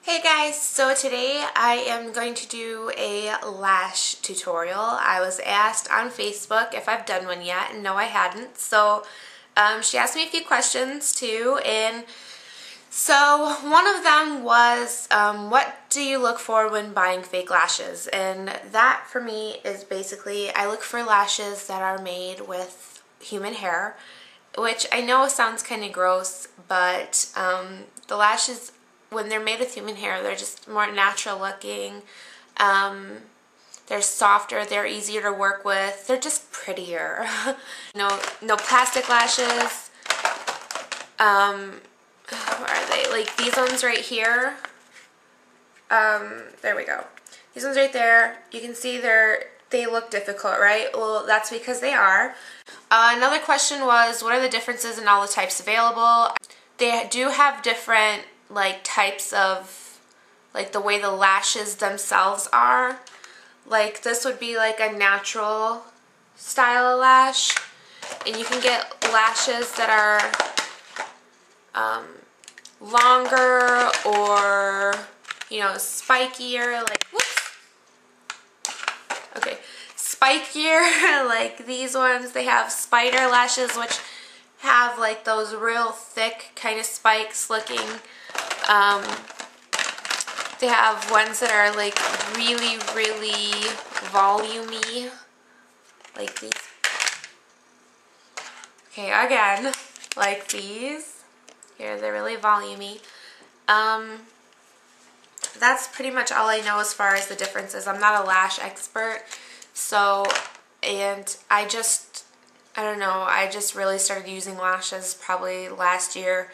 Hey guys, so today I am going to do a lash tutorial. I was asked on Facebook if I've done one yet, and no I hadn't. So she asked me a few questions too, and so one of them was, what do you look for when buying fake lashes? And that for me is basically, I look for lashes that are made with human hair, which I know sounds kind of gross, but the lashes, when they're made with human hair, they're just more natural looking. They're softer, they're easier to work with, they're just prettier. No plastic lashes. Where are they? Like these ones right here. There we go. These ones right there, you can see they look difficult, right? Well, that's because they are. Another question was, what are the differences in all the types available? They do have different like types of, like the way the lashes themselves are. Like this would be like a natural style of lash, and you can get lashes that are longer or, you know, spikier, like, whoops, okay, spikier, like these ones. They have spider lashes, which have like those real thick kind of spikes looking. They have ones that are like really, really volumey, like these. Okay, again, like these. Here, they're really volumey. That's pretty much all I know as far as the differences. I'm not a lash expert, so, and I don't know, I just really started using lashes probably last year.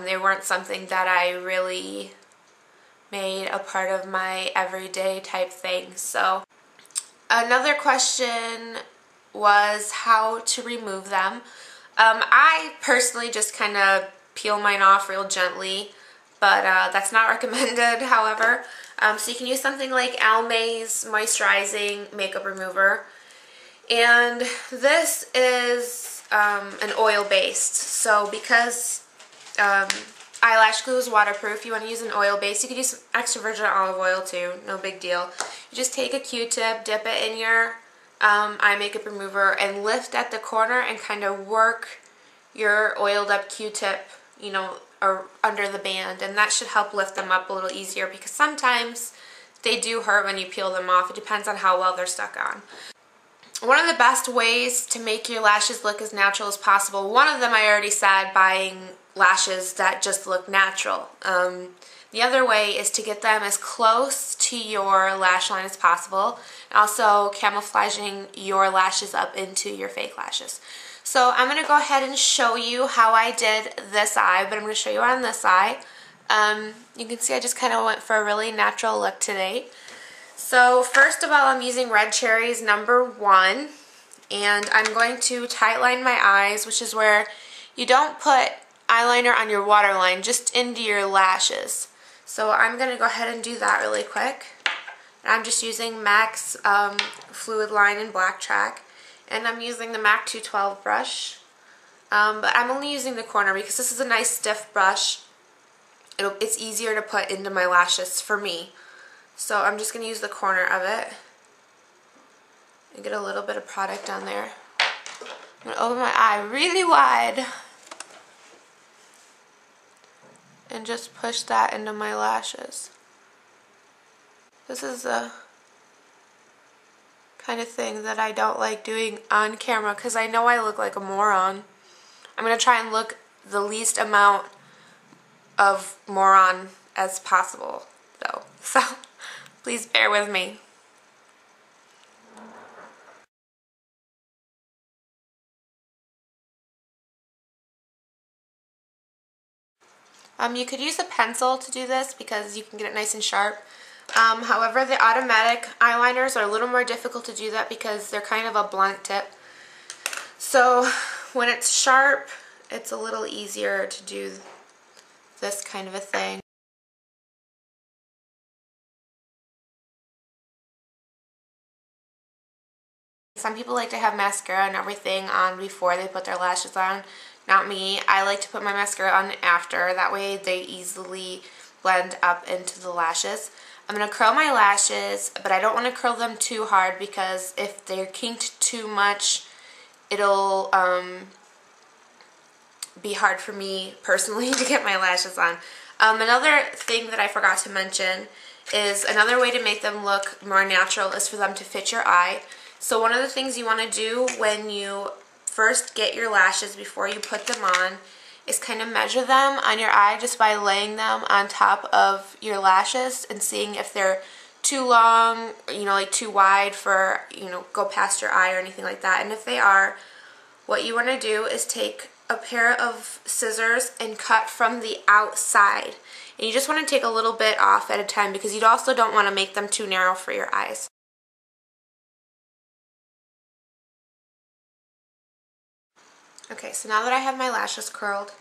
They weren't something that I really made a part of my everyday type thing. So another question was how to remove them. I personally just kind of peel mine off real gently, but that's not recommended, however. So you can use something like Almay's moisturizing makeup remover. And this is an oil based, so because eyelash glue is waterproof, you want to use an oil base. You could use some extra virgin olive oil too, no big deal. You just take a Q-tip, dip it in your eye makeup remover, and lift at the corner and kind of work your oiled up Q-tip, you know, or under the band, and that should help lift them up a little easier, because sometimes they do hurt when you peel them off. It depends on how well they're stuck on. One of the best ways to make your lashes look as natural as possible, one of them I already said, buying lashes that just look natural. The other way is to get them as close to your lash line as possible, and also camouflaging your lashes up into your fake lashes. So I'm going to go ahead and show you how I did this eye, but I'm going to show you on this eye. You can see I just kind of went for a really natural look today. So first of all, I'm using Red Cherries #1, and I'm going to tight line my eyes, which is where you don't put eyeliner on your waterline, just into your lashes. So I'm going to go ahead and do that really quick. And I'm just using MAC's Fluid Line in Black Track, and I'm using the MAC 212 brush, but I'm only using the corner because this is a nice stiff brush. It's easier to put into my lashes for me. So I'm just going to use the corner of it and get a little bit of product on there. I'm going to open my eye really wide and just push that into my lashes. This is the kind of thing that I don't like doing on camera because I know I look like a moron. I'm going to try and look the least amount of moron as possible, though. So please bear with me. You could use a pencil to do this because you can get it nice and sharp. However, the automatic eyeliners are a little more difficult to do that because they're kind of a blunt tip. So when it's sharp, it's a little easier to do this kind of a thing. Some people like to have mascara and everything on before they put their lashes on. Not me. I like to put my mascara on after. That way they easily blend up into the lashes. I'm going to curl my lashes, but I don't want to curl them too hard because if they're kinked too much, it'll be hard for me personally to get my lashes on. Another thing that I forgot to mention is another way to make them look more natural is for them to fit your eye. So one of the things you want to do when you first get your lashes before you put them on is kind of measure them on your eye just by laying them on top of your lashes and seeing if they're too long, you know, like too wide for, you know, go past your eye or anything like that. And if they are, what you want to do is take a pair of scissors and cut from the outside. And you just want to take a little bit off at a time because you also don't want to make them too narrow for your eyes. Okay, so now that I have my lashes curled,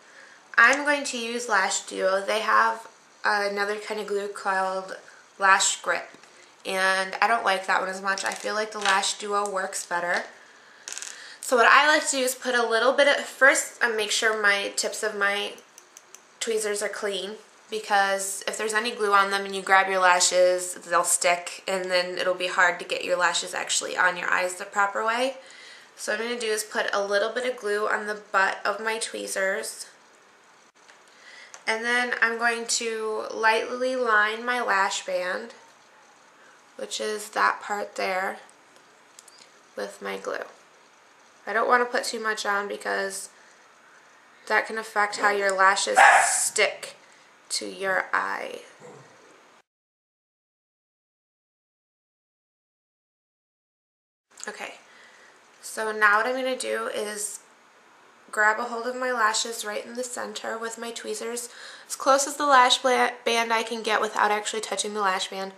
I'm going to use Lash Duo. They have another kind of glue called Lash Grip, and I don't like that one as much. I feel like the Lash Duo works better. So what I like to do is put a little bit of, first I make sure my tips of my tweezers are clean, because if there's any glue on them and you grab your lashes, they'll stick and then it'll be hard to get your lashes actually on your eyes the proper way. So what I'm going to do is put a little bit of glue on the butt of my tweezers. And then I'm going to lightly line my lash band, which is that part there, with my glue. I don't want to put too much on because that can affect how your lashes stick to your eye. Okay. So now what I'm going to do is grab a hold of my lashes right in the center with my tweezers, as close as the lash band I can get without actually touching the lash band,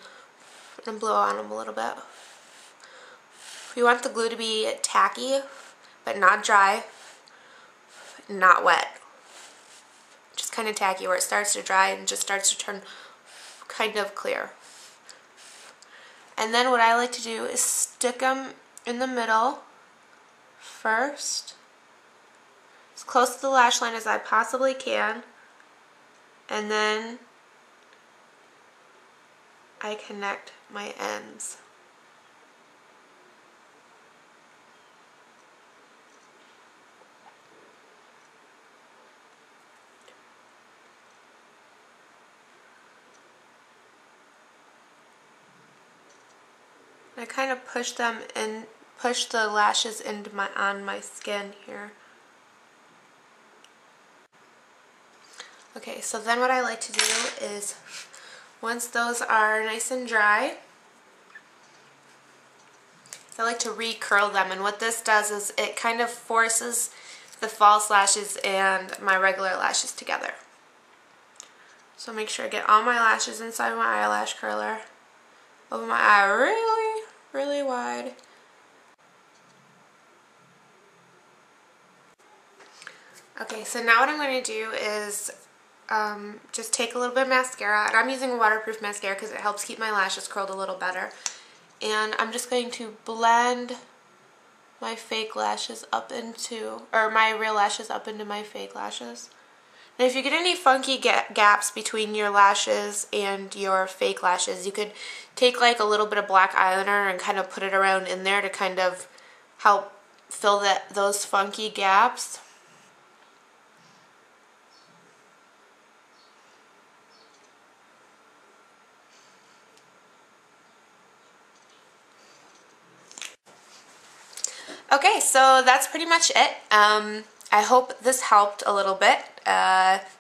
and blow on them a little bit. You want the glue to be tacky, but not dry, not wet. Just kind of tacky where it starts to dry and just starts to turn kind of clear. And then what I like to do is stick them in the middle first, as close to the lash line as I possibly can, and then I connect my ends. I kind of push them in, push the lashes into on my skin here. Okay, so then what I like to do is, once those are nice and dry, I like to re-curl them, and what this does is it kind of forces the false lashes and my regular lashes together. So make sure I get all my lashes inside my eyelash curler, open my eye really wide. Okay, so now what I'm going to do is just take a little bit of mascara, and I'm using a waterproof mascara because it helps keep my lashes curled a little better. And I'm just going to blend my fake lashes up into, or my real lashes up into my fake lashes. And if you get any funky gaps between your lashes and your fake lashes, you could take like a little bit of black eyeliner and kind of put it around in there to kind of help fill those funky gaps. Okay, so that's pretty much it. I hope this helped a little bit.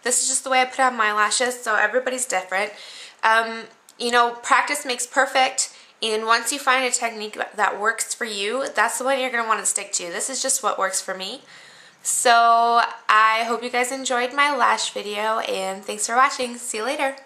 This is just the way I put on my lashes, so everybody's different. You know, practice makes perfect, and once you find a technique that works for you, that's the one you're going to want to stick to. This is just what works for me. So I hope you guys enjoyed my lash video, and thanks for watching. See you later.